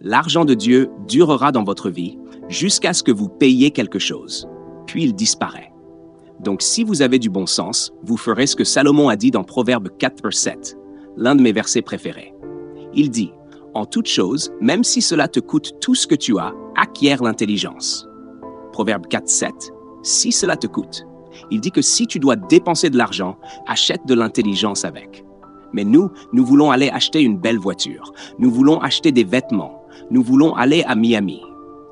L'argent de Dieu durera dans votre vie jusqu'à ce que vous payiez quelque chose, puis il disparaît. Donc si vous avez du bon sens, vous ferez ce que Salomon a dit dans Proverbe 4, verset 7, l'un de mes versets préférés. Il dit, « En toute chose, même si cela te coûte tout ce que tu as, acquiert l'intelligence. » Proverbe 4, 7, « Si cela te coûte. » Il dit que si tu dois dépenser de l'argent, achète de l'intelligence avec. Mais nous voulons aller acheter une belle voiture. Nous voulons acheter des vêtements. Nous voulons aller à Miami.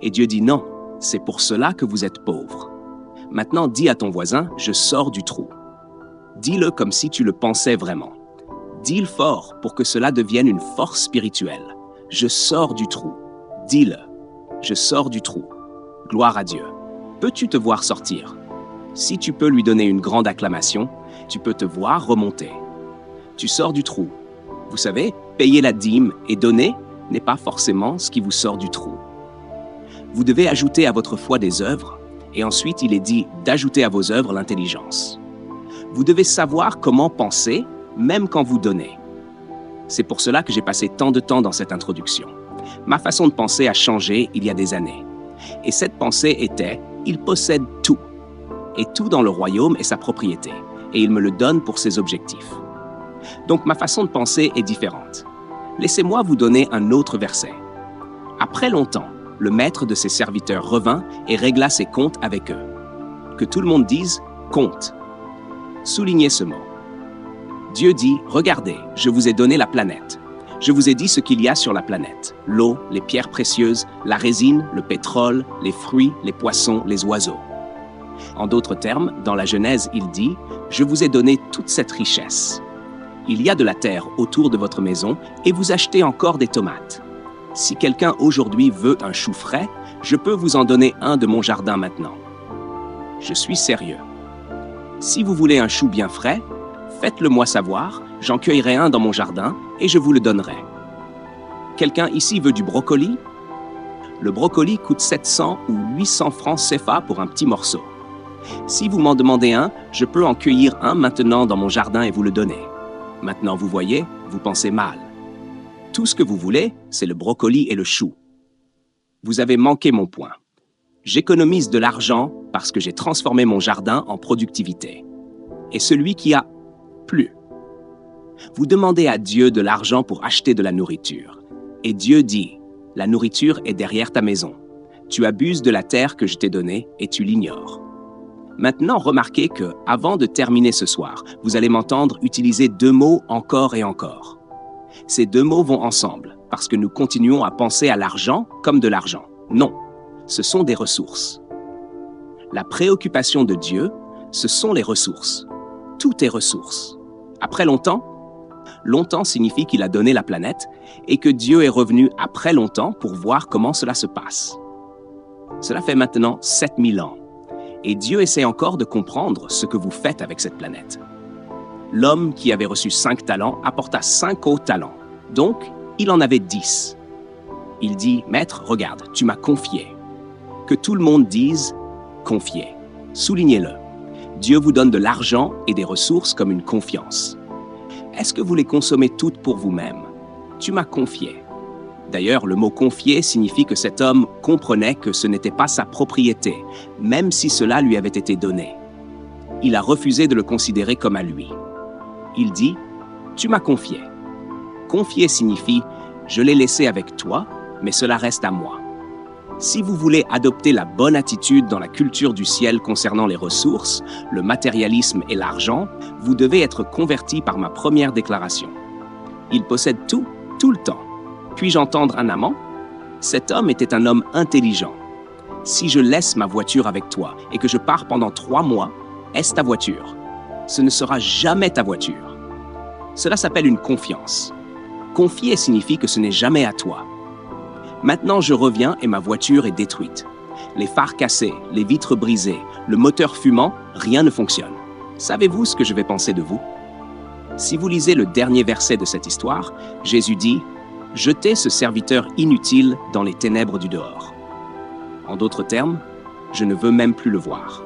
Et Dieu dit non, c'est pour cela que vous êtes pauvres. Maintenant, dis à ton voisin, je sors du trou. Dis-le comme si tu le pensais vraiment. Dis-le fort pour que cela devienne une force spirituelle. Je sors du trou. Dis-le. Je sors du trou. Gloire à Dieu. Peux-tu te voir sortir? Si tu peux lui donner une grande acclamation, tu peux te voir remonter. Tu sors du trou. Vous savez, payer la dîme et donner n'est pas forcément ce qui vous sort du trou. Vous devez ajouter à votre foi des œuvres, et ensuite il est dit d'ajouter à vos œuvres l'intelligence. Vous devez savoir comment penser, même quand vous donnez. C'est pour cela que j'ai passé tant de temps dans cette introduction. Ma façon de penser a changé il y a des années. Et cette pensée était, il possède tout. Et tout dans le royaume est sa propriété, et il me le donne pour ses objectifs. Donc ma façon de penser est différente. Laissez-moi vous donner un autre verset. Après longtemps, le maître de ses serviteurs revint et régla ses comptes avec eux. Que tout le monde dise « compte ». Soulignez ce mot. Dieu dit « Regardez, je vous ai donné la planète. Je vous ai dit ce qu'il y a sur la planète. L'eau, les pierres précieuses, la résine, le pétrole, les fruits, les poissons, les oiseaux. » En d'autres termes, dans la Genèse, il dit « Je vous ai donné toute cette richesse. Il y a de la terre autour de votre maison et vous achetez encore des tomates. Si quelqu'un aujourd'hui veut un chou frais, je peux vous en donner un de mon jardin maintenant. Je suis sérieux. Si vous voulez un chou bien frais, faites-le moi savoir, j'en cueillerai un dans mon jardin et je vous le donnerai. Quelqu'un ici veut du brocoli? Le brocoli coûte 700 ou 800 francs CFA pour un petit morceau. Si vous m'en demandez un, je peux en cueillir un maintenant dans mon jardin et vous le donner. Maintenant, vous voyez, vous pensez mal. Tout ce que vous voulez, c'est le brocoli et le chou. Vous avez manqué mon point. J'économise de l'argent parce que j'ai transformé mon jardin en productivité. Et celui qui a plus. Vous demandez à Dieu de l'argent pour acheter de la nourriture. Et Dieu dit, la nourriture est derrière ta maison. Tu abuses de la terre que je t'ai donnée et tu l'ignores. Maintenant, remarquez que, avant de terminer ce soir, vous allez m'entendre utiliser deux mots encore et encore. Ces deux mots vont ensemble, parce que nous continuons à penser à l'argent comme de l'argent. Non, ce sont des ressources. La préoccupation de Dieu, ce sont les ressources. Tout est ressources. Après longtemps, longtemps signifie qu'il a donné la planète et que Dieu est revenu après longtemps pour voir comment cela se passe. Cela fait maintenant 7000 ans. Et Dieu essaie encore de comprendre ce que vous faites avec cette planète. L'homme qui avait reçu 5 talents apporta 5 autres talents. Donc, il en avait 10. Il dit, « Maître, regarde, tu m'as confié. » Que tout le monde dise « confié ». Soulignez-le. Dieu vous donne de l'argent et des ressources comme une confiance. Est-ce que vous les consommez toutes pour vous-même? Tu m'as confié. D'ailleurs, le mot « confier » signifie que cet homme comprenait que ce n'était pas sa propriété, même si cela lui avait été donné. Il a refusé de le considérer comme à lui. Il dit « Tu m'as confié ». Confier signifie « Je l'ai laissé avec toi, mais cela reste à moi ». Si vous voulez adopter la bonne attitude dans la culture du ciel concernant les ressources, le matérialisme et l'argent, vous devez être converti par ma première déclaration. Il possède tout, tout le temps. Puis-je entendre un amant? Cet homme était un homme intelligent. Si je laisse ma voiture avec toi et que je pars pendant 3 mois, est-ce ta voiture? Ce ne sera jamais ta voiture. Cela s'appelle une confiance. Confier signifie que ce n'est jamais à toi. Maintenant, je reviens et ma voiture est détruite. Les phares cassés, les vitres brisées, le moteur fumant, rien ne fonctionne. Savez-vous ce que je vais penser de vous? Si vous lisez le dernier verset de cette histoire, Jésus dit « Jetez ce serviteur inutile dans les ténèbres du dehors. » En d'autres termes, je ne veux même plus le voir.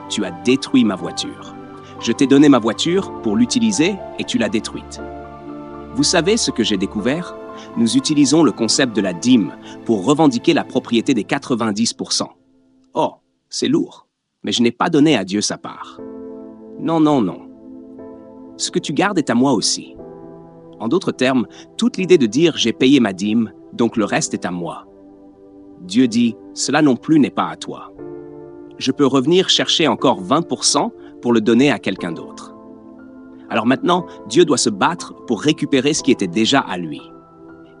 Tu as détruit ma voiture. Je t'ai donné ma voiture pour l'utiliser et tu l'as détruite. Vous savez ce que j'ai découvert? nous utilisons le concept de la dîme pour revendiquer la propriété des 90%. Oh, c'est lourd, mais je n'ai pas donné à Dieu sa part. Non, non, non. Ce que tu gardes est à moi aussi. En d'autres termes, toute l'idée de dire « j'ai payé ma dîme, donc le reste est à moi ». Dieu dit « cela non plus n'est pas à toi. Je peux revenir chercher encore 20% pour le donner à quelqu'un d'autre. » Alors maintenant, Dieu doit se battre pour récupérer ce qui était déjà à lui.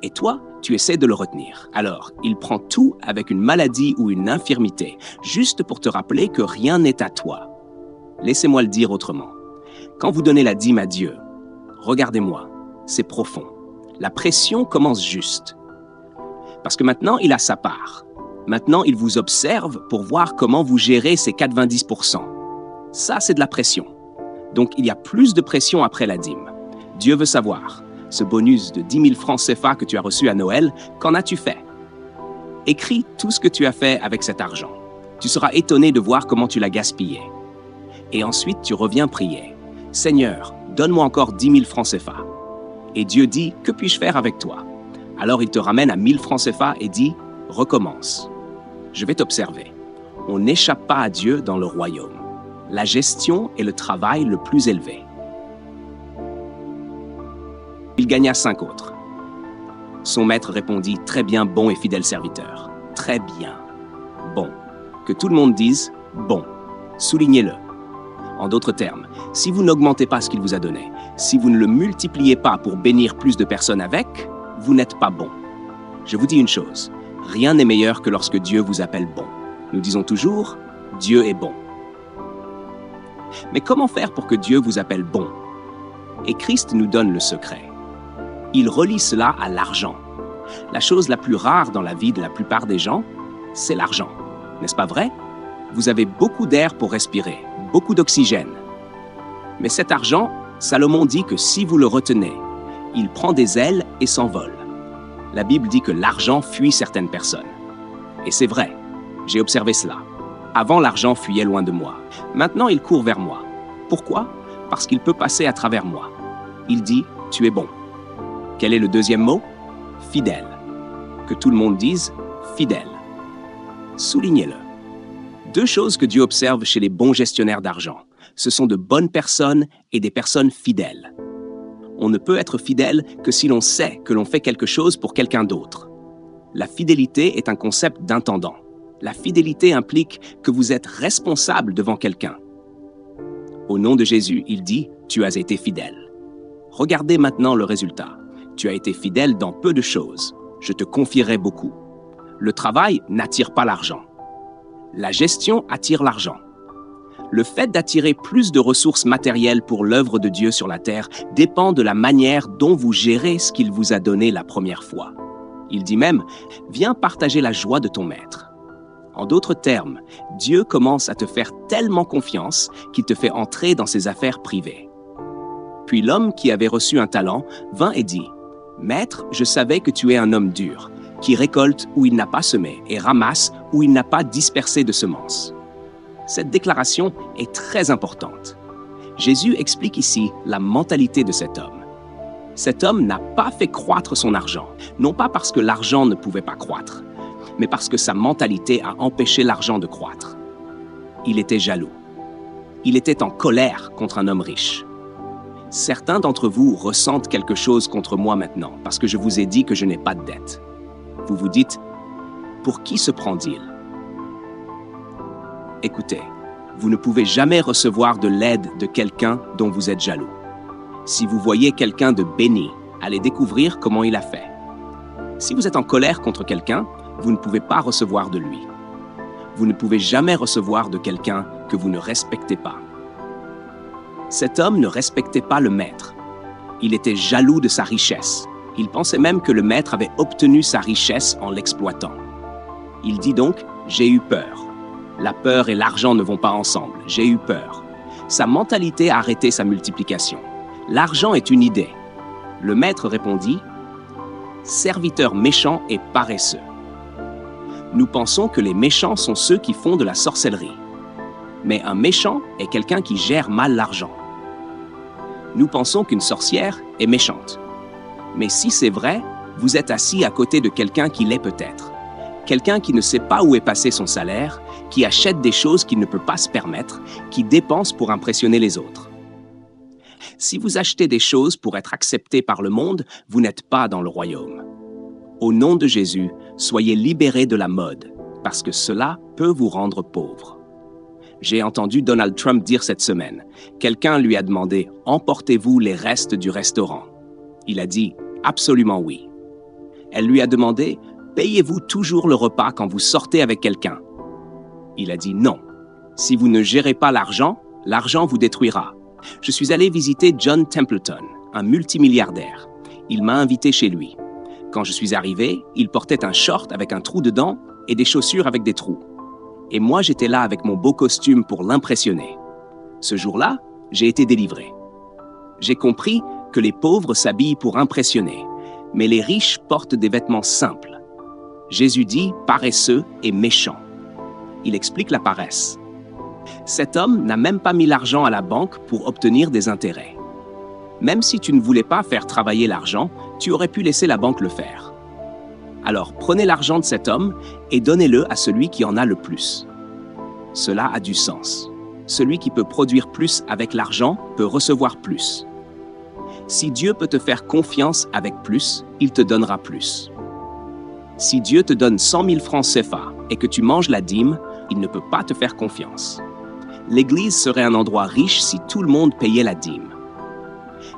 Et toi, tu essaies de le retenir. Alors, il prend tout avec une maladie ou une infirmité, juste pour te rappeler que rien n'est à toi. Laissez-moi le dire autrement. Quand vous donnez la dîme à Dieu, regardez-moi, c'est profond. La pression commence juste. Parce que maintenant, il a sa part. Maintenant, il vous observe pour voir comment vous gérez ces 90%. Ça, c'est de la pression. Donc, il y a plus de pression après la dîme. Dieu veut savoir, ce bonus de 10 000 francs CFA que tu as reçu à Noël, qu'en as-tu fait? Écris tout ce que tu as fait avec cet argent. Tu seras étonné de voir comment tu l'as gaspillé. Et ensuite, tu reviens prier. Seigneur, donne-moi encore 10 000 francs CFA. Et Dieu dit, que puis-je faire avec toi? Alors il te ramène à 1000 francs CFA et dit, recommence. Je vais t'observer. On n'échappe pas à Dieu dans le royaume. La gestion est le travail le plus élevé. Il gagna 5 autres. Son maître répondit, très bien, bon et fidèle serviteur. Très bien. Bon. Que tout le monde dise, bon. Soulignez-le. En d'autres termes, si vous n'augmentez pas ce qu'il vous a donné, si vous ne le multipliez pas pour bénir plus de personnes avec, vous n'êtes pas bon. Je vous dis une chose, rien n'est meilleur que lorsque Dieu vous appelle bon. Nous disons toujours, Dieu est bon. Mais comment faire pour que Dieu vous appelle bon? Et Christ nous donne le secret. Il relie cela à l'argent. La chose la plus rare dans la vie de la plupart des gens, c'est l'argent. N'est-ce pas vrai? Vous avez beaucoup d'air pour respirer, beaucoup d'oxygène. Mais cet argent, Salomon dit que si vous le retenez, il prend des ailes et s'envole. La Bible dit que l'argent fuit certaines personnes. Et c'est vrai, j'ai observé cela. Avant, l'argent fuyait loin de moi. Maintenant, il court vers moi. Pourquoi? Parce qu'il peut passer à travers moi. Il dit, tu es bon. Quel est le deuxième mot? Fidèle. Que tout le monde dise, fidèle. Soulignez-le. 2 choses que Dieu observe chez les bons gestionnaires d'argent. Ce sont de bonnes personnes et des personnes fidèles. On ne peut être fidèle que si l'on sait que l'on fait quelque chose pour quelqu'un d'autre. La fidélité est un concept d'intendant. La fidélité implique que vous êtes responsable devant quelqu'un. Au nom de Jésus, il dit « Tu as été fidèle ». Regardez maintenant le résultat. Tu as été fidèle dans peu de choses. Je te confierai beaucoup. Le travail n'attire pas l'argent. La gestion attire l'argent. Le fait d'attirer plus de ressources matérielles pour l'œuvre de Dieu sur la terre dépend de la manière dont vous gérez ce qu'il vous a donné la première fois. Il dit même « Viens partager la joie de ton maître ». En d'autres termes, Dieu commence à te faire tellement confiance qu'il te fait entrer dans ses affaires privées. Puis l'homme qui avait reçu un talent vint et dit « Maître, je savais que tu es un homme dur, qui récolte où il n'a pas semé et ramasse où il n'a pas dispersé de semences. » Cette déclaration est très importante. Jésus explique ici la mentalité de cet homme. Cet homme n'a pas fait croître son argent, non pas parce que l'argent ne pouvait pas croître, mais parce que sa mentalité a empêché l'argent de croître. Il était jaloux. Il était en colère contre un homme riche. Certains d'entre vous ressentent quelque chose contre moi maintenant parce que je vous ai dit que je n'ai pas de dette. Vous vous dites, pour qui se prend-il? Écoutez, vous ne pouvez jamais recevoir de l'aide de quelqu'un dont vous êtes jaloux. Si vous voyez quelqu'un de béni, allez découvrir comment il a fait. Si vous êtes en colère contre quelqu'un, vous ne pouvez pas recevoir de lui. Vous ne pouvez jamais recevoir de quelqu'un que vous ne respectez pas. Cet homme ne respectait pas le maître. Il était jaloux de sa richesse. Il pensait même que le maître avait obtenu sa richesse en l'exploitant. Il dit donc, « J'ai eu peur. » La peur et l'argent ne vont pas ensemble. J'ai eu peur. Sa mentalité a arrêté sa multiplication. L'argent est une idée. Le maître répondit, « Serviteur méchant et paresseux. » Nous pensons que les méchants sont ceux qui font de la sorcellerie. Mais un méchant est quelqu'un qui gère mal l'argent. Nous pensons qu'une sorcière est méchante. Mais si c'est vrai, Vous êtes assis à côté de quelqu'un qui l'est peut-être. Quelqu'un qui ne sait pas où est passé son salaire, qui achète des choses qu'il ne peut pas se permettre, qui dépense pour impressionner les autres. Si vous achetez des choses pour être accepté par le monde, vous n'êtes pas dans le royaume. Au nom de Jésus, soyez libérés de la mode, parce que cela peut vous rendre pauvre. J'ai entendu Donald Trump dire cette semaine, quelqu'un lui a demandé « Emportez-vous les restes du restaurant ?» Il a dit « Absolument oui ». Elle lui a demandé « Payez-vous toujours le repas quand vous sortez avec quelqu'un ?» Il a dit « Non. Si vous ne gérez pas l'argent, l'argent vous détruira. » Je suis allé visiter John Templeton, un multimilliardaire. Il m'a invité chez lui. Quand je suis arrivé, il portait un short avec un trou dedans et des chaussures avec des trous. Et moi, j'étais là avec mon beau costume pour l'impressionner. Ce jour-là, j'ai été délivré. J'ai compris que les pauvres s'habillent pour impressionner, mais les riches portent des vêtements simples. Jésus dit « paresseux et méchants ». Il explique la paresse. Cet homme n'a même pas mis l'argent à la banque pour obtenir des intérêts. Même si tu ne voulais pas faire travailler l'argent, tu aurais pu laisser la banque le faire. Alors prenez l'argent de cet homme et donnez-le à celui qui en a le plus. Cela a du sens. Celui qui peut produire plus avec l'argent peut recevoir plus. Si Dieu peut te faire confiance avec plus, il te donnera plus. Si Dieu te donne 100 000 francs CFA et que tu manges la dîme, il ne peut pas te faire confiance. L'Église serait un endroit riche si tout le monde payait la dîme.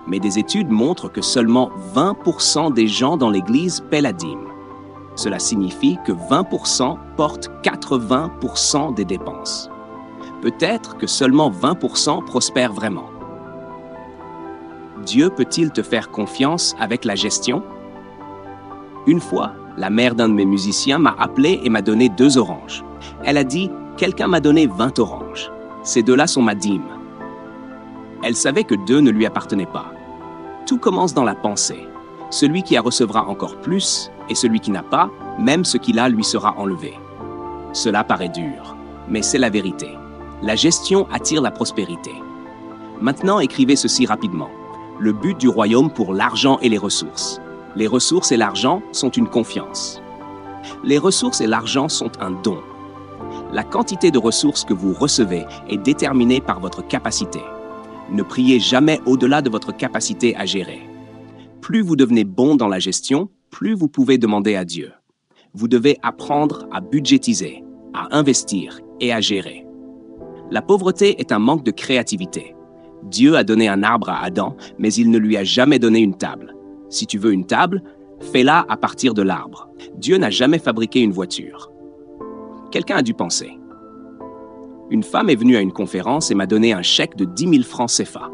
Mais des études montrent que seulement 20% des gens dans l'Église paient la dîme. Cela signifie que 20% portent 80% des dépenses. Peut-être que seulement 20% prospèrent vraiment. Dieu peut-il te faire confiance avec la gestion? Une fois, la mère d'un de mes musiciens m'a appelé et m'a donné 2 oranges. Elle a dit « Quelqu'un m'a donné 20 oranges. Ces 2-là sont ma dîme. » Elle savait que 2 ne lui appartenaient pas. Tout commence dans la pensée. Celui qui a recevra encore plus, et celui qui n'a pas, même ce qu'il a lui sera enlevé. Cela paraît dur, mais c'est la vérité. La gestion attire la prospérité. Maintenant, écrivez ceci rapidement. Le but du royaume pour l'argent et les ressources. Les ressources et l'argent sont une confiance. Les ressources et l'argent sont un don. La quantité de ressources que vous recevez est déterminée par votre capacité. Ne priez jamais au-delà de votre capacité à gérer. Plus vous devenez bon dans la gestion, plus vous pouvez demander à Dieu. Vous devez apprendre à budgétiser, à investir et à gérer. La pauvreté est un manque de créativité. Dieu a donné un arbre à Adam, mais il ne lui a jamais donné une table. Si tu veux une table, fais-la à partir de l'arbre. Dieu n'a jamais fabriqué une voiture. Quelqu'un a dû penser. Une femme est venue à une conférence et m'a donné un chèque de 10 000 francs CFA.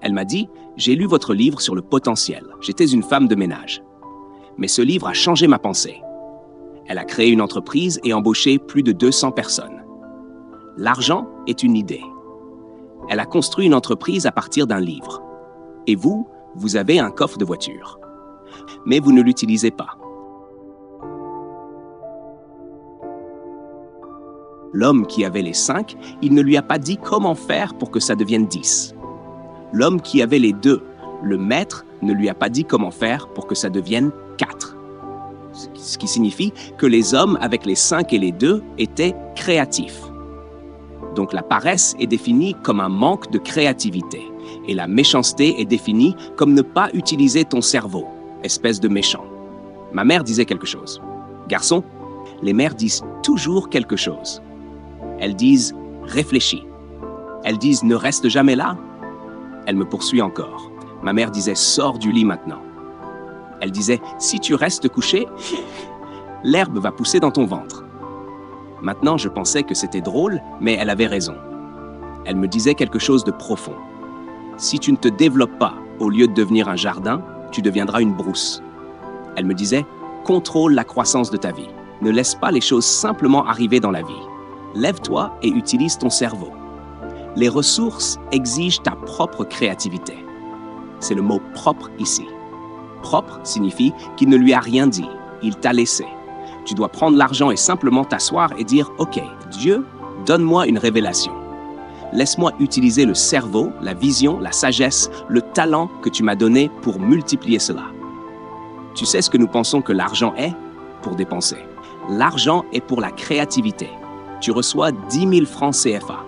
Elle m'a dit « J'ai lu votre livre sur le potentiel. J'étais une femme de ménage. Mais ce livre a changé ma pensée. » Elle a créé une entreprise et embauché plus de 200 personnes. L'argent est une idée. Elle a construit une entreprise à partir d'un livre. Et vous, vous avez un coffre de voiture. Mais vous ne l'utilisez pas. L'homme qui avait les 5, il ne lui a pas dit comment faire pour que ça devienne 10. L'homme qui avait les 2, le maître ne lui a pas dit comment faire pour que ça devienne 4. Ce qui signifie que les hommes avec les 5 et les 2 étaient créatifs. Donc la paresse est définie comme un manque de créativité et la méchanceté est définie comme ne pas utiliser ton cerveau, espèce de méchant. Ma mère disait quelque chose. Garçon, les mères disent toujours quelque chose. Elles disent « réfléchis ». Elles disent « ne reste jamais là ». Elle me poursuit encore. Ma mère disait « sors du lit maintenant ». Elle disait « si tu restes couché, l'herbe va pousser dans ton ventre ». Maintenant, je pensais que c'était drôle, mais elle avait raison. Elle me disait quelque chose de profond. Si tu ne te développes pas, au lieu de devenir un jardin, tu deviendras une brousse. Elle me disait « contrôle la croissance de ta vie. Ne laisse pas les choses simplement arriver dans la vie. Lève-toi et utilise ton cerveau. Les ressources exigent ta propre créativité. C'est le mot « propre » ici. Propre signifie qu'il ne lui a rien dit, il t'a laissé. Tu dois prendre l'argent et simplement t'asseoir et dire « Ok, Dieu, donne-moi une révélation. Laisse-moi utiliser le cerveau, la vision, la sagesse, le talent que tu m'as donné pour multiplier cela. » Tu sais ce que nous pensons que l'argent est? Pour dépenser. L'argent est pour la créativité. Tu reçois 10 000 francs CFA.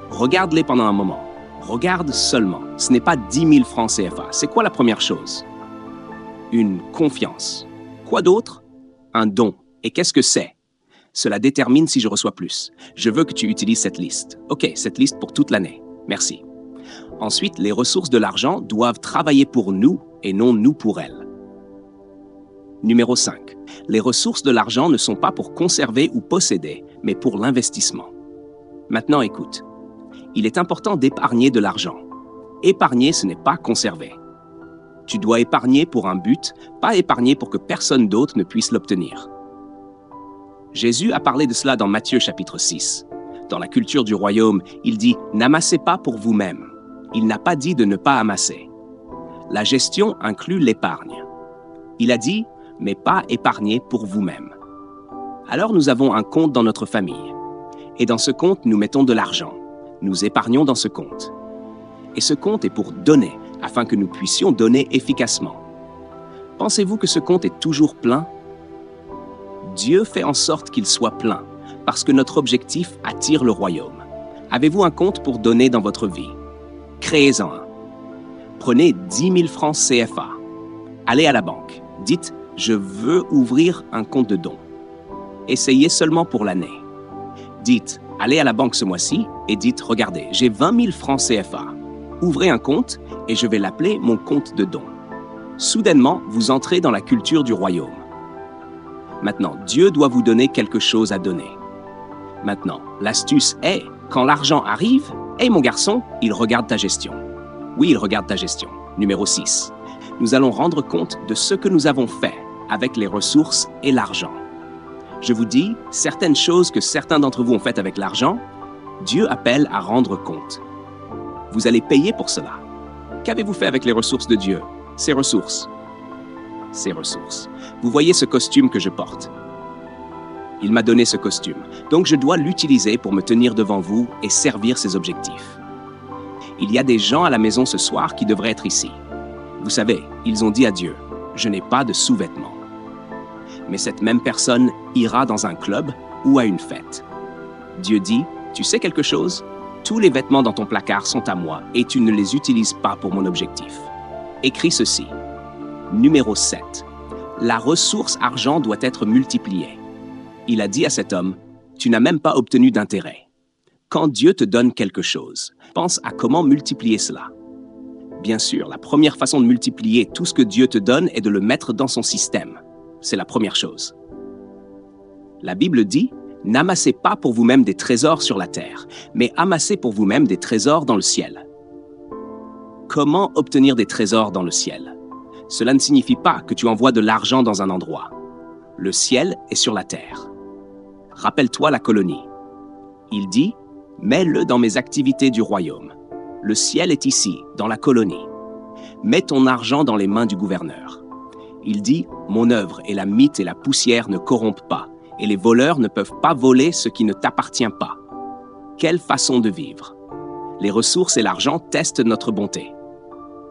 Regarde-les pendant un moment. Regarde seulement. Ce n'est pas 10 000 francs CFA. C'est quoi la première chose? Une confiance. Quoi d'autre? Un don. Et qu'est-ce que c'est? Cela détermine si je reçois plus. Je veux que tu utilises cette liste. OK, cette liste pour toute l'année. Merci. Ensuite, les ressources de l'argent doivent travailler pour nous et non nous pour elles. Numéro 5. Les ressources de l'argent ne sont pas pour conserver ou posséder, mais pour l'investissement. Maintenant, écoute. Il est important d'épargner de l'argent. Épargner, ce n'est pas conserver. Tu dois épargner pour un but, pas épargner pour que personne d'autre ne puisse l'obtenir. Jésus a parlé de cela dans Matthieu chapitre 6. Dans la culture du royaume, il dit « N'amassez pas pour vous-même ». Il n'a pas dit de ne pas amasser. La gestion inclut l'épargne. Il a dit « Mais pas épargner pour vous-même ». Alors nous avons un compte dans notre famille. Et dans ce compte, nous mettons de l'argent. Nous épargnons dans ce compte. Et ce compte est pour donner, afin que nous puissions donner efficacement. Pensez-vous que ce compte est toujours plein? Dieu fait en sorte qu'il soit plein, parce que notre objectif attire le royaume. Avez-vous un compte pour donner dans votre vie? Créez-en un. Prenez 10 000 francs CFA. Allez à la banque. Dites « Je veux ouvrir un compte de don ». Essayez seulement pour l'année. Dites « Allez à la banque ce mois-ci » et dites « Regardez, j'ai 20 000 francs CFA. Ouvrez un compte et je vais l'appeler mon compte de don. » Soudainement, vous entrez dans la culture du royaume. Maintenant, Dieu doit vous donner quelque chose à donner. Maintenant, l'astuce est, quand l'argent arrive, « Hey mon garçon, il regarde ta gestion. » Oui, il regarde ta gestion. Numéro 6. Nous allons rendre compte de ce que nous avons fait avec les ressources et l'argent. Je vous dis, certaines choses que certains d'entre vous ont faites avec l'argent, Dieu appelle à rendre compte. Vous allez payer pour cela. Qu'avez-vous fait avec les ressources de Dieu? Ces ressources. Ces ressources. Vous voyez ce costume que je porte? Il m'a donné ce costume, donc je dois l'utiliser pour me tenir devant vous et servir ses objectifs. Il y a des gens à la maison ce soir qui devraient être ici. Vous savez, ils ont dit à Dieu, « Je n'ai pas de sous-vêtements. » Mais cette même personne ira dans un club ou à une fête. Dieu dit, « Tu sais quelque chose? Tous les vêtements dans ton placard sont à moi et tu ne les utilises pas pour mon objectif. » Écris ceci. Numéro 7. La ressource argent doit être multipliée. Il a dit à cet homme, « Tu n'as même pas obtenu d'intérêt. » Quand Dieu te donne quelque chose, pense à comment multiplier cela. Bien sûr, la première façon de multiplier tout ce que Dieu te donne est de le mettre dans son système. C'est la première chose. La Bible dit, « N'amassez pas pour vous-même des trésors sur la terre, mais amassez pour vous-même des trésors dans le ciel. » Comment obtenir des trésors dans le ciel? Cela ne signifie pas que tu envoies de l'argent dans un endroit. Le ciel est sur la terre. Rappelle-toi la colonie. Il dit, « Mets-le dans mes activités du royaume. Le ciel est ici, dans la colonie. Mets ton argent dans les mains du gouverneur. » Il dit, « Mon œuvre et la mythe et la poussière ne corrompent pas, et les voleurs ne peuvent pas voler ce qui ne t'appartient pas. » Quelle façon de vivre! Les ressources et l'argent testent notre bonté.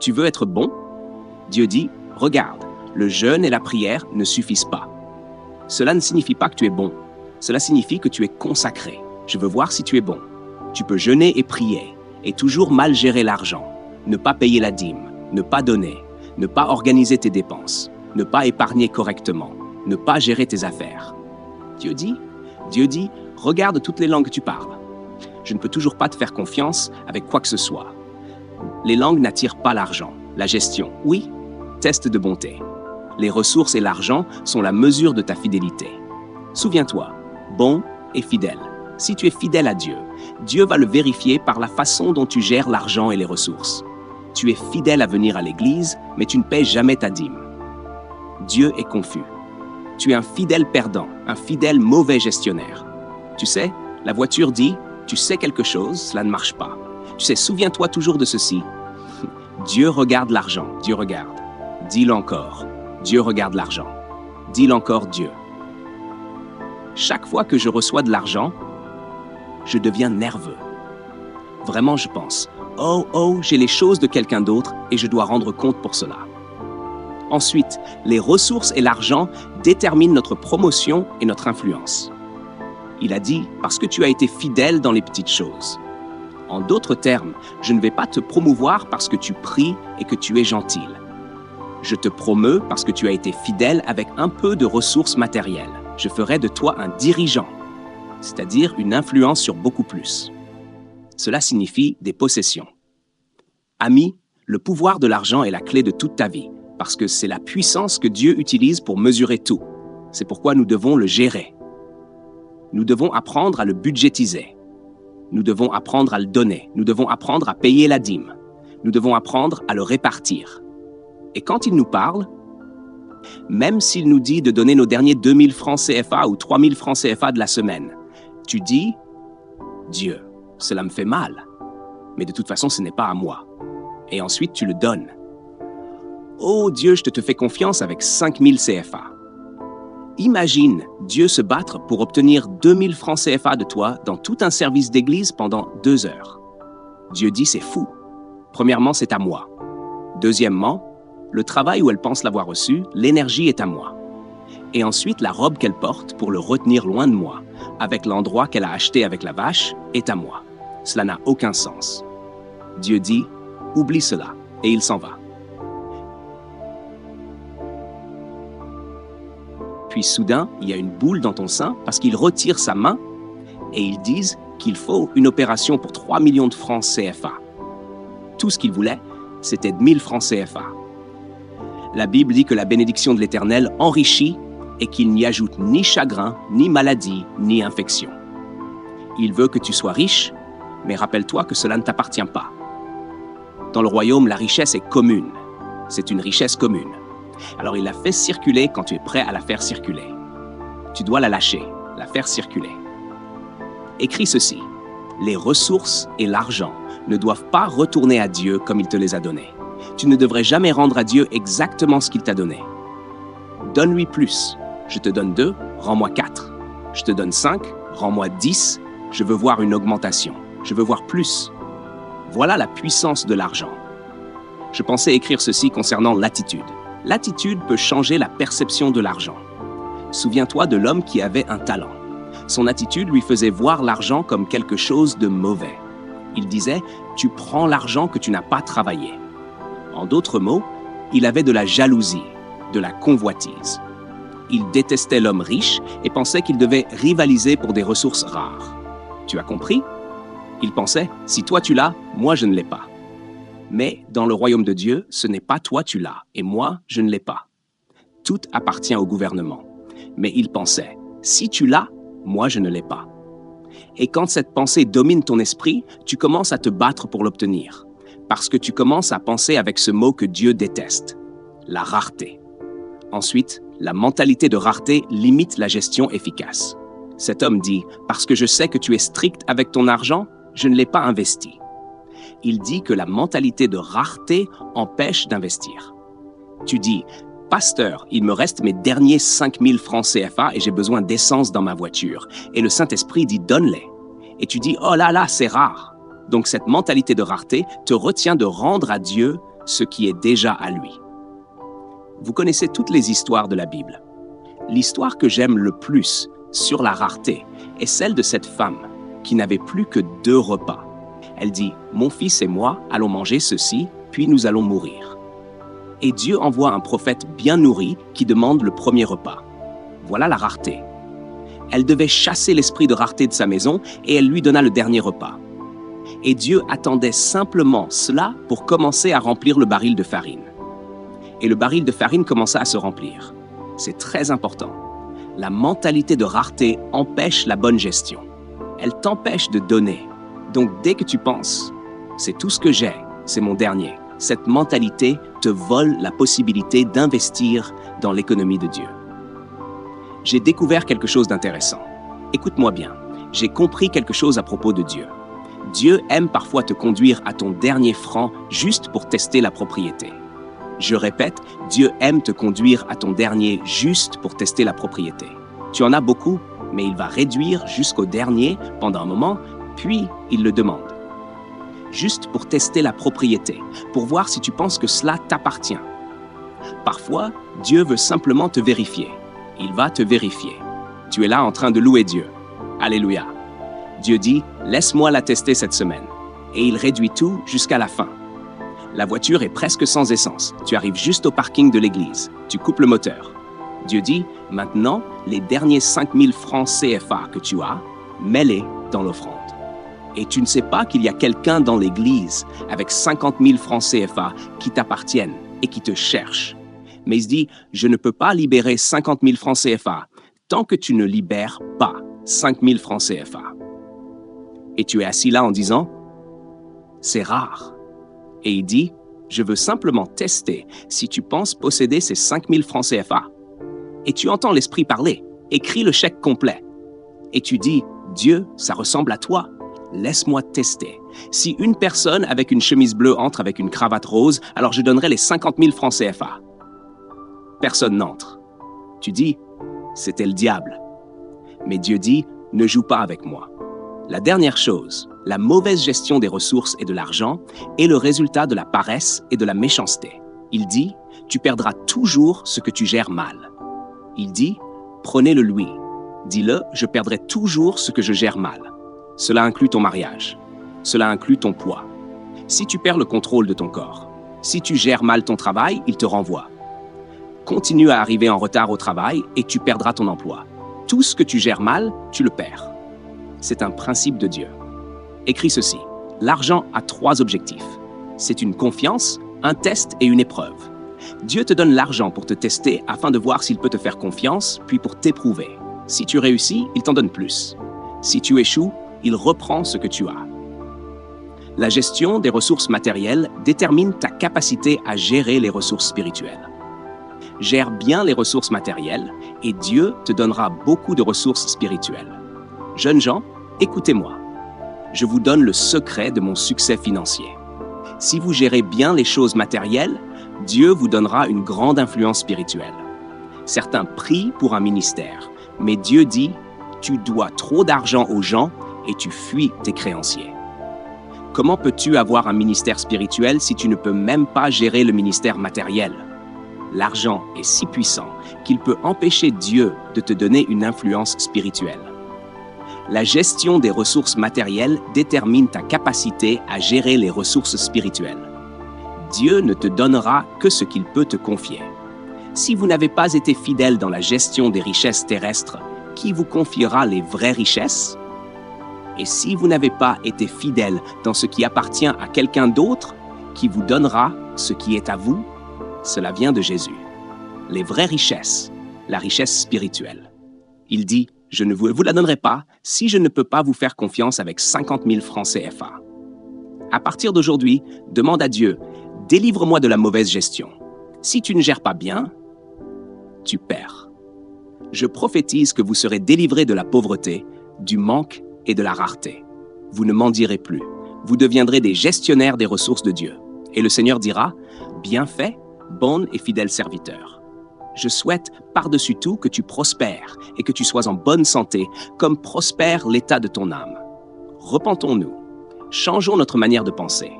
Tu veux être bon? Dieu dit, « Regarde, le jeûne et la prière ne suffisent pas. » Cela ne signifie pas que tu es bon. Cela signifie que tu es consacré. Je veux voir si tu es bon. Tu peux jeûner et prier, et toujours mal gérer l'argent, ne pas payer la dîme, ne pas donner, ne pas organiser tes dépenses, ne pas épargner correctement, ne pas gérer tes affaires. Dieu dit, regarde toutes les langues que tu parles. Je ne peux toujours pas te faire confiance avec quoi que ce soit. Les langues n'attirent pas l'argent. La gestion, oui, test de bonté. Les ressources et l'argent sont la mesure de ta fidélité. Souviens-toi, bon et fidèle. Si tu es fidèle à Dieu, Dieu va le vérifier par la façon dont tu gères l'argent et les ressources. Tu es fidèle à venir à l'église, mais tu ne paies jamais ta dîme. Dieu est confus. Tu es un fidèle perdant, un fidèle mauvais gestionnaire. Tu sais, la voiture dit, tu sais quelque chose, cela ne marche pas. Tu sais, souviens-toi toujours de ceci. Dieu regarde l'argent, Dieu regarde. Dis-le encore, Dieu regarde l'argent. Dis-le encore, Dieu. Chaque fois que je reçois de l'argent, je deviens nerveux. Vraiment, je pense, oh, j'ai les choses de quelqu'un d'autre et je dois rendre compte pour cela. Ensuite, les ressources et l'argent déterminent notre promotion et notre influence. Il a dit « parce que tu as été fidèle dans les petites choses ». En d'autres termes, je ne vais pas te promouvoir parce que tu pries et que tu es gentil. Je te promeus parce que tu as été fidèle avec un peu de ressources matérielles. Je ferai de toi un dirigeant, c'est-à-dire une influence sur beaucoup plus. Cela signifie des possessions. Ami, le pouvoir de l'argent est la clé de toute ta vie, parce que c'est la puissance que Dieu utilise pour mesurer tout. C'est pourquoi nous devons le gérer. Nous devons apprendre à le budgétiser. Nous devons apprendre à le donner. Nous devons apprendre à payer la dîme. Nous devons apprendre à le répartir. Et quand il nous parle, même s'il nous dit de donner nos derniers 2000 francs CFA ou 3000 francs CFA de la semaine, tu dis « Dieu, cela me fait mal, mais de toute façon, ce n'est pas à moi. » Et ensuite, tu le donnes. « Oh Dieu, je te fais confiance avec 5000 CFA. » Imagine Dieu se battre pour obtenir 2000 francs CFA de toi dans tout un service d'église pendant 2 heures. Dieu dit « C'est fou. Premièrement, c'est à moi. Deuxièmement, le travail où elle pense l'avoir reçu, l'énergie est à moi. Et ensuite, la robe qu'elle porte pour le retenir loin de moi, avec l'endroit qu'elle a acheté avec la vache, est à moi. Cela n'a aucun sens. » Dieu dit « Oublie cela. » Et il s'en va. Puis soudain, il y a une boule dans ton sein parce qu'il retire sa main et ils disent qu'il faut une opération pour 3 millions de francs CFA. Tout ce qu'il voulait, c'était 1000 francs CFA. La Bible dit que la bénédiction de l'Éternel enrichit et qu'il n'y ajoute ni chagrin, ni maladie, ni infection. Il veut que tu sois riche, mais rappelle-toi que cela ne t'appartient pas. Dans le royaume, la richesse est commune. C'est une richesse commune. Alors il la fait circuler quand tu es prêt à la faire circuler. Tu dois la lâcher, la faire circuler. Écris ceci. Les ressources et l'argent ne doivent pas retourner à Dieu comme il te les a donnés. Tu ne devrais jamais rendre à Dieu exactement ce qu'il t'a donné. Donne-lui plus. Je te donne 2, rends-moi 4. Je te donne 5, rends-moi 10. Je veux voir une augmentation. Je veux voir plus. Voilà la puissance de l'argent. Je pensais écrire ceci concernant l'attitude. L'attitude peut changer la perception de l'argent. Souviens-toi de l'homme qui avait un talent. Son attitude lui faisait voir l'argent comme quelque chose de mauvais. Il disait « Tu prends l'argent que tu n'as pas travaillé ». En d'autres mots, il avait de la jalousie, de la convoitise. Il détestait l'homme riche et pensait qu'il devait rivaliser pour des ressources rares. Tu as compris? Il pensait « Si toi tu l'as, moi je ne l'ai pas ». Mais dans le royaume de Dieu, ce n'est pas toi tu l'as et moi je ne l'ai pas. Tout appartient au gouvernement. Mais il pensait « Si tu l'as, moi je ne l'ai pas ». Et quand cette pensée domine ton esprit, tu commences à te battre pour l'obtenir. Parce que tu commences à penser avec ce mot que Dieu déteste, la rareté. Ensuite, la mentalité de rareté limite la gestion efficace. Cet homme dit « Parce que je sais que tu es strict avec ton argent, je ne l'ai pas investi ». Il dit que la mentalité de rareté empêche d'investir. Tu dis « Pasteur, il me reste mes derniers 5000 francs CFA et j'ai besoin d'essence dans ma voiture. » Et le Saint-Esprit dit « Donne-les ». Et tu dis « Oh là là, c'est rare ». Donc cette mentalité de rareté te retient de rendre à Dieu ce qui est déjà à lui. Vous connaissez toutes les histoires de la Bible. L'histoire que j'aime le plus sur la rareté est celle de cette femme qui n'avait plus que 2 repas. Elle dit « Mon fils et moi allons manger ceci, puis nous allons mourir. » Et Dieu envoie un prophète bien nourri qui demande le premier repas. Voilà la rareté. Elle devait chasser l'esprit de rareté de sa maison et elle lui donna le dernier repas. Et Dieu attendait simplement cela pour commencer à remplir le baril de farine. Et le baril de farine commença à se remplir. C'est très important. La mentalité de rareté empêche la bonne gestion. Elle t'empêche de donner. Donc dès que tu penses « c'est tout ce que j'ai, c'est mon dernier », cette mentalité te vole la possibilité d'investir dans l'économie de Dieu. J'ai découvert quelque chose d'intéressant. Écoute-moi bien, j'ai compris quelque chose à propos de Dieu. Dieu aime parfois te conduire à ton dernier franc juste pour tester la propriété. Je répète, Dieu aime te conduire à ton dernier juste pour tester la propriété. Tu en as beaucoup, mais il va réduire jusqu'au dernier pendant un moment, puis il le demande. Juste pour tester la propriété, pour voir si tu penses que cela t'appartient. Parfois, Dieu veut simplement te vérifier. Il va te vérifier. Tu es là en train de louer Dieu. Alléluia. Dieu dit, laisse-moi la tester cette semaine. Et il réduit tout jusqu'à la fin. La voiture est presque sans essence. Tu arrives juste au parking de l'église. Tu coupes le moteur. Dieu dit, maintenant, les derniers 5000 francs CFA que tu as, mets-les dans l'offrande. Et tu ne sais pas qu'il y a quelqu'un dans l'église avec 50 000 francs CFA qui t'appartiennent et qui te cherche. Mais il se dit, je ne peux pas libérer 50 000 francs CFA tant que tu ne libères pas 5 000 francs CFA. Et tu es assis là en disant, c'est rare. Et il dit, je veux simplement tester si tu penses posséder ces 5 000 francs CFA. Et tu entends l'esprit parler, écris le chèque complet. Et tu dis, Dieu, ça ressemble à toi. Laisse-moi tester. Si une personne avec une chemise bleue entre avec une cravate rose, alors je donnerai les 50 000 francs CFA. Personne n'entre. Tu dis, c'était le diable. Mais Dieu dit, ne joue pas avec moi. La dernière chose, la mauvaise gestion des ressources et de l'argent est le résultat de la paresse et de la méchanceté. Il dit, tu perdras toujours ce que tu gères mal. Il dit, prenez-le lui. Dis-le, je perdrai toujours ce que je gère mal. Cela inclut ton mariage. Cela inclut ton poids. Si tu perds le contrôle de ton corps, si tu gères mal ton travail, il te renvoie. Continue à arriver en retard au travail et tu perdras ton emploi. Tout ce que tu gères mal, tu le perds. C'est un principe de Dieu. Écris ceci. L'argent a 3 objectifs. C'est une confiance, un test et une épreuve. Dieu te donne l'argent pour te tester afin de voir s'il peut te faire confiance, puis pour t'éprouver. Si tu réussis, il t'en donne plus. Si tu échoues, il reprend ce que tu as. La gestion des ressources matérielles détermine ta capacité à gérer les ressources spirituelles. Gère bien les ressources matérielles et Dieu te donnera beaucoup de ressources spirituelles. Jeunes gens, écoutez-moi. Je vous donne le secret de mon succès financier. Si vous gérez bien les choses matérielles, Dieu vous donnera une grande influence spirituelle. Certains prient pour un ministère, mais Dieu dit, tu dois trop d'argent aux gens et tu fuis tes créanciers. Comment peux-tu avoir un ministère spirituel si tu ne peux même pas gérer le ministère matériel? L'argent est si puissant qu'il peut empêcher Dieu de te donner une influence spirituelle. La gestion des ressources matérielles détermine ta capacité à gérer les ressources spirituelles. Dieu ne te donnera que ce qu'il peut te confier. Si vous n'avez pas été fidèle dans la gestion des richesses terrestres, qui vous confiera les vraies richesses? Et si vous n'avez pas été fidèle dans ce qui appartient à quelqu'un d'autre, qui vous donnera ce qui est à vous? Cela vient de Jésus. Les vraies richesses, la richesse spirituelle. Il dit, je ne vous la donnerai pas si je ne peux pas vous faire confiance avec 50 000 francs CFA. À partir d'aujourd'hui, demande à Dieu, délivre-moi de la mauvaise gestion. Si tu ne gères pas bien, tu perds. Je prophétise que vous serez délivrés de la pauvreté, du manque et de la rareté. Vous ne mendirez plus. Vous deviendrez des gestionnaires des ressources de Dieu. Et le Seigneur dira, bien fait, bon et fidèle serviteur. Je souhaite par-dessus tout que tu prospères et que tu sois en bonne santé, comme prospère l'état de ton âme. Repentons-nous. Changeons notre manière de penser.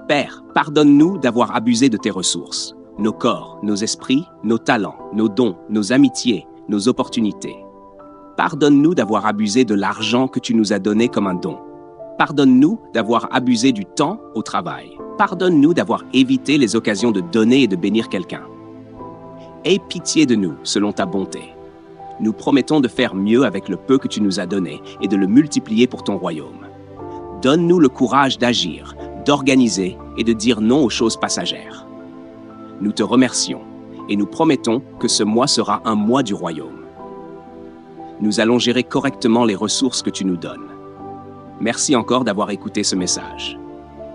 Père, pardonne-nous d'avoir abusé de tes ressources, nos corps, nos esprits, nos talents, nos dons, nos amitiés, nos opportunités. Pardonne-nous d'avoir abusé de l'argent que tu nous as donné comme un don. Pardonne-nous d'avoir abusé du temps au travail. Pardonne-nous d'avoir évité les occasions de donner et de bénir quelqu'un. Aie pitié de nous selon ta bonté. Nous promettons de faire mieux avec le peu que tu nous as donné et de le multiplier pour ton royaume. Donne-nous le courage d'agir, d'organiser et de dire non aux choses passagères. Nous te remercions et nous promettons que ce mois sera un mois du royaume. Nous allons gérer correctement les ressources que tu nous donnes. Merci encore d'avoir écouté ce message.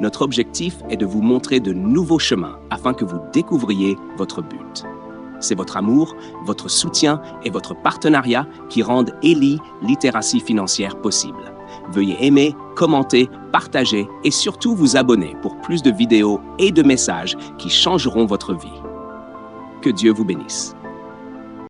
Notre objectif est de vous montrer de nouveaux chemins afin que vous découvriez votre but. C'est votre amour, votre soutien et votre partenariat qui rendent Eli Littératie financière possible. Veuillez aimer, commenter, partager et surtout vous abonner pour plus de vidéos et de messages qui changeront votre vie. Que Dieu vous bénisse.